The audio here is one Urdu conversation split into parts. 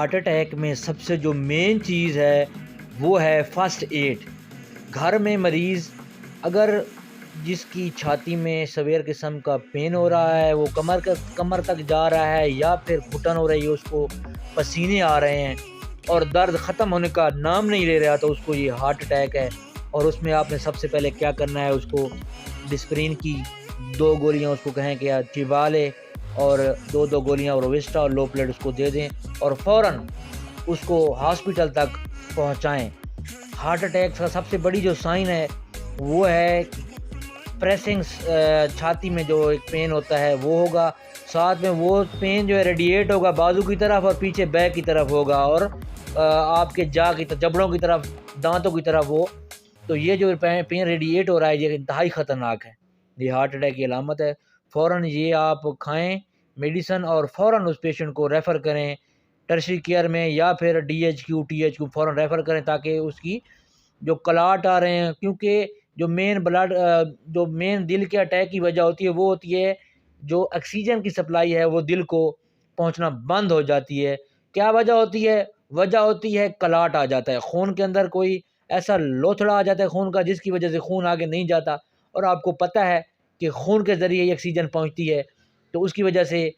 ہارٹ اٹیک میں سب سے جو مین چیز ہے وہ ہے فرسٹ ایڈ۔ گھر میں مریض اگر جس کی چھاتی میں سویئر قسم کا پین ہو رہا ہے، وہ کمر تک جا رہا ہے، یا پھر گھٹن ہو رہی ہے، اس کو پسینے آ رہے ہیں اور درد ختم ہونے کا نام نہیں لے رہا، تو اس کو یہ ہارٹ اٹیک ہے۔ اور اس میں آپ نے سب سے پہلے کیا کرنا ہے، اس کو ڈسپرین کی 2 گولیاں اس کو کہیں کہ چبا لے، اور 2 گولیاں رویسٹا اور لو پلیٹ اس کو دے دیں، اور فوراً اس کو ہاسپٹل تک پہنچائیں۔ ہارٹ اٹیک کا سب سے بڑی جو سائن ہے وہ ہے پریسنگ، چھاتی میں جو ایک پین ہوتا ہے وہ ہوگا، ساتھ میں وہ پین جو ہے ریڈیٹ ہوگا بازو کی طرف اور پیچھے بیک کی طرف ہوگا، اور آپ کے جبڑوں کی طرف، دانتوں کی طرف ہو، تو یہ جو پین ریڈیٹ ہو رہا ہے یہ انتہائی خطرناک ہے، یہ ہارٹ اٹیک کی علامت ہے۔ فوراً یہ آپ کھائیں میڈیسن، اور فوراً اس پیشنٹ کو ریفر کریں ٹرشری کیئر میں، یا پھر DHQ THQ فوراً ریفر کریں، تاکہ اس کی جو کلاٹ آ رہے ہیں، کیونکہ جو مین دل کے اٹیک کی وجہ ہوتی ہے وہ ہوتی ہے جو آکسیجن کی سپلائی ہے وہ دل کو پہنچنا بند ہو جاتی ہے۔ کیا وجہ ہوتی ہے؟ وجہ ہوتی ہے کلاٹ آ جاتا ہے، خون کے اندر کوئی ایسا لوتھڑا آ جاتا ہے خون کا، جس کی وجہ سے خون آگے نہیں جاتا، اور آپ کو پتہ ہے کہ خون کے ذریعے یہ آکسیجن پہنچتی ہے، تو اس کی وجہ سے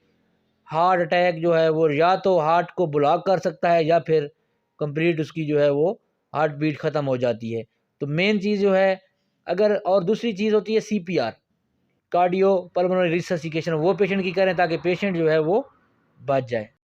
ہارٹ اٹیک جو ہے وہ یا تو ہارٹ کو بلاک کر سکتا ہے، یا پھر کمپلیٹ اس کی جو ہے وہ ہارٹ بیٹ ختم ہو جاتی ہے۔ تو مین چیز جو ہے، اگر اور دوسری چیز ہوتی ہے CPR، کارڈیو پلمونری ریسسیٹیشن، وہ پیشنٹ کی کریں تاکہ پیشنٹ جو ہے وہ بچ جائے۔